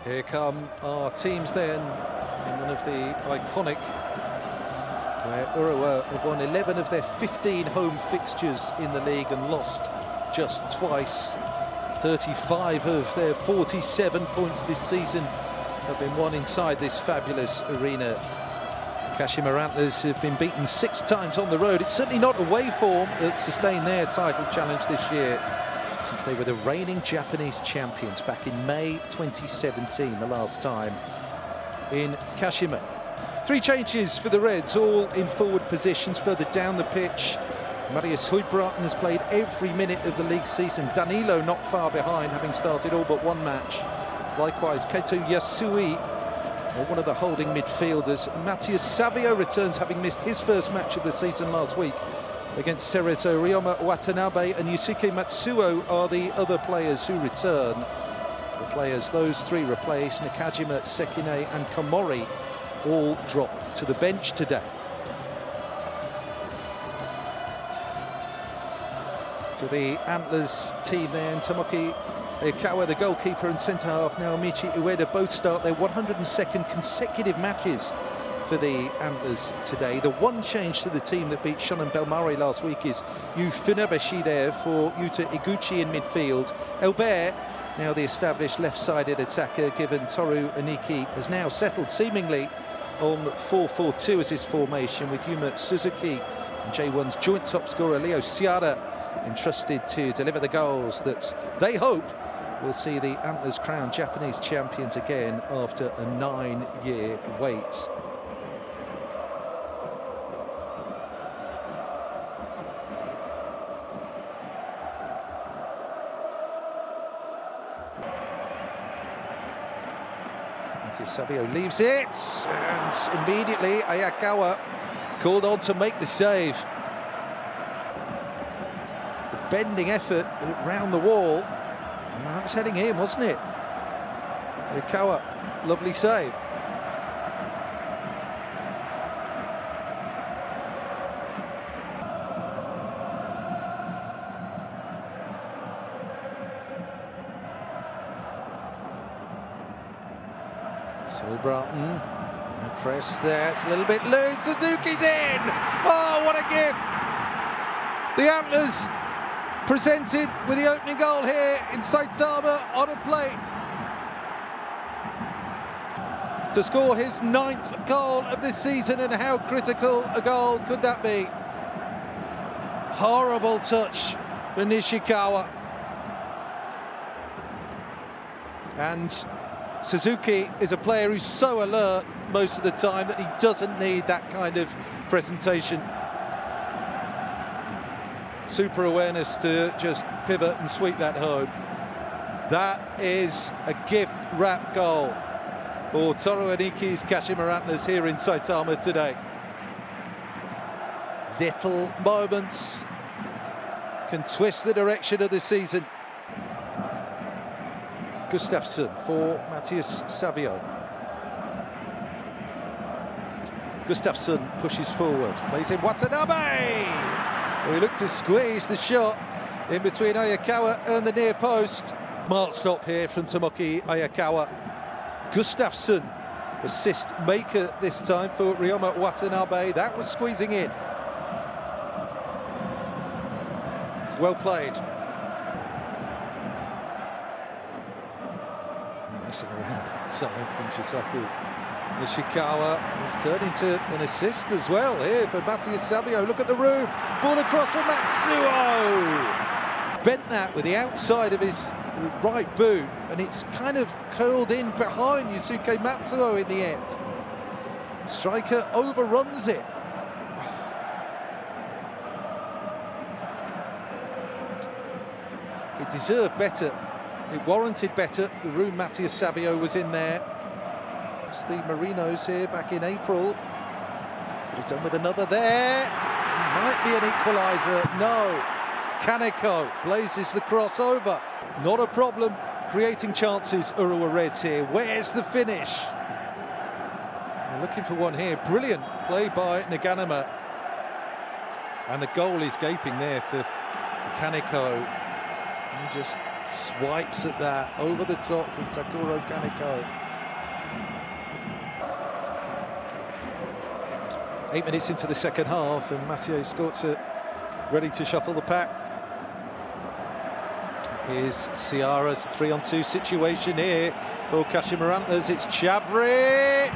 Here come our teams then in one of the iconic, where Urawa have won 11 of their 15 home fixtures in the league and lost just twice. 35 of their 47 points this season have been won inside this fabulous arena. Kashima Antlers have been beaten 6 times on the road. It's certainly not away form that sustained their title challenge this year, since they were the reigning Japanese champions back in May 2017, the last time in Kashima. 3 changes for the Reds, all in forward positions further down the pitch. Marius Huybratton has played every minute of the league season. Danilo not far behind, having started all but 1 match. Likewise, Keito Yasui, one of the holding midfielders. Matthias Savio returns, having missed his first match of the season last week against Cerezo. Ryoma Watanabe and Yusuke Matsuo are the other players who return. The players those 3 replace, Nakajima, Sekine and Komori, all drop to the bench today. To the Antlers team then, Tomoki Ikawa, the goalkeeper, and centre-half now MEIJI Ueda both start their 102nd consecutive matches for the Antlers today. The one change to the team that beat Shonan Bellmare last week is Yu Funabashi there for Yuta Iguchi in midfield. Elbert, now the established left-sided attacker, given Toru Aniki has now settled seemingly on 4-4-2 as his formation, with Yuma Suzuki and J1's joint top scorer Leo Ciara entrusted to deliver the goals that they hope will see the Antlers crowned Japanese champions again after a 9-year wait. Savio leaves it, and immediately Ayakawa called on to make the save. The bending effort round the wall. That was heading in, wasn't it? Ayakawa, lovely save. So Broughton, press there, it's a little bit loose, Suzuki's in! Oh, what a gift! The Antlers presented with the opening goal here in Saitama on a plate. To score his 9th goal of this season, and how critical a goal could that be? Horrible touch for Nishikawa. And Suzuki is a player who's so alert most of the time that he doesn't need that kind of presentation. Super awareness to just pivot and sweep that home. That is a gift-wrapped goal for Toru Aniki's Kashima Antlers here in Saitama today. Little moments can twist the direction of the season. Gustafsson for Matthias Savio. Gustafsson pushes forward, plays in Watanabe! We look to squeeze the shot in between Ayakawa and the near post. Mark stop here from Tomoki Ayakawa. Gustafsson, assist maker this time for Ryoma Watanabe. That was squeezing in. Well played. Messing around outside from Shisaki. Nishikawa is turning to an assist as well here for Matthias Savio. Look at the room. Ball across for Matsuo. Bent that with the outside of his right boot, and it's kind of curled in behind Yusuke Matsuo in the end. Striker overruns it. It deserved better. It warranted better. The room Matthias Savio was in there. It's the Marinos here back in April. Could have done with another there. Might be an equaliser. No. Kaneko blazes the crossover. Not a problem creating chances, Urawa Reds here. Where's the finish? They're looking for one here. Brilliant play by Naganuma. And the goal is gaping there for Kaneko. And just swipes at that over the top from Takuro Kaneko. 8 minutes into the second half, and Maciej Skorca ready to shuffle the pack. Here's Ciara's 3-on-2 situation here for Kashima Antlers. It's Chavric!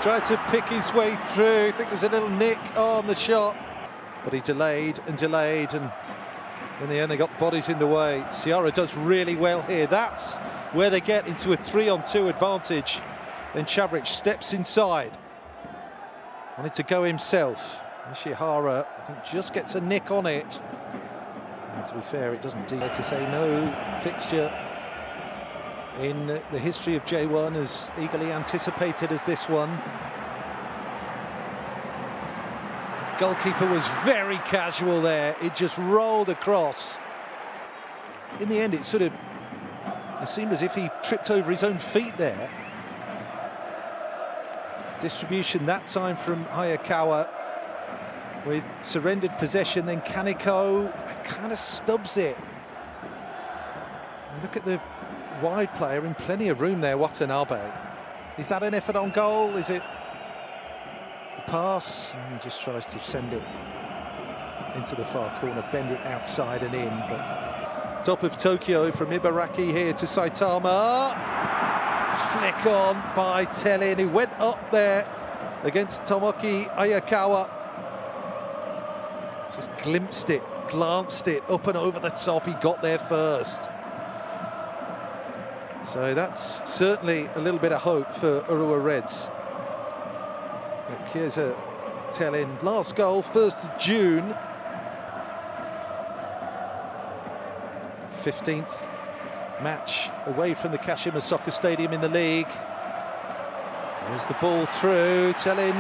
Tried to pick his way through. I think there was a little nick on the shot, but he delayed and delayed, and in the end they got bodies in the way. Ciara does really well here. That's where they get into a 3-on-2 advantage. Then Chavric steps inside. Wanted to go himself. Ishihara, I think, just gets a nick on it. And to be fair, it doesn't dare to say no fixture in the history of J1 as eagerly anticipated as this one. Goalkeeper was very casual there. It just rolled across. In the end, it seemed as if he tripped over his own feet there. Distribution that time from Hayakawa with surrendered possession, then Kaneko kind of stubs it. And look at the wide player in plenty of room there, Watanabe. Is that an effort on goal? Is it a pass? And he just tries to send it into the far corner, bend it outside and in. But top of Tokyo from Ibaraki here to Saitama. Flick on by Tellin, who went up there against Tomoki Ayakawa. Just glimpsed it, glanced it up and over the top. He got there first. So that's certainly a little bit of hope for Urawa Reds. Look, here's a Tellin. Last goal, 1st of June. 15th match away from the Kashima Soccer Stadium in the league. There's the ball through. Tellin,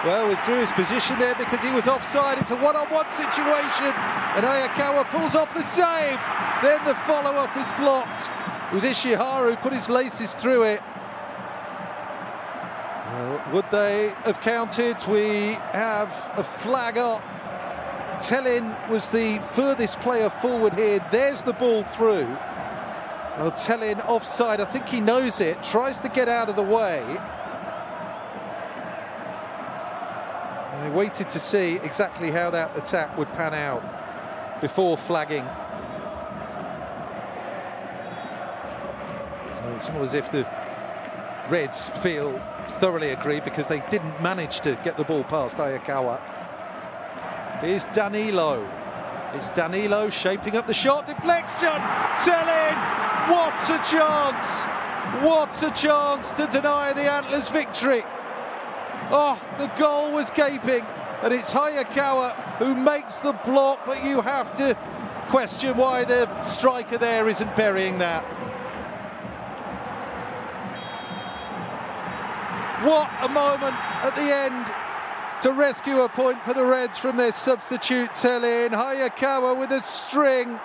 well, withdrew his position there because he was offside. It's a one-on-one situation, and Ayakawa pulls off the save. Then the follow-up is blocked. It was Ishihara who put his laces through it. Would they have counted? We have a flag up. Tellin was the furthest player forward here. There's the ball through. Well, Tellin offside. I think he knows it. Tries to get out of the way. They waited to see exactly how that attack would pan out before flagging. It's not as if the Reds feel thoroughly aggrieved because they didn't manage to get the ball past Ayakawa. Here's Danilo. It's Danilo shaping up the shot. Deflection! Tellin! What a chance! What a chance to deny the Antlers victory. Oh, the goal was gaping, and it's Hayakawa who makes the block, but you have to question why the striker there isn't burying that. What a moment at the end to rescue a point for the Reds from their substitute Tellin. Hayakawa with a string.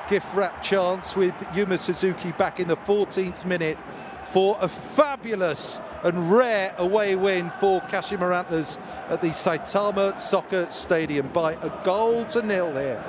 Gift-wrap chance with Yuma Suzuki back in the 14th minute for a fabulous and rare away win for Kashima Antlers at the Saitama Soccer Stadium by a 1-0 there.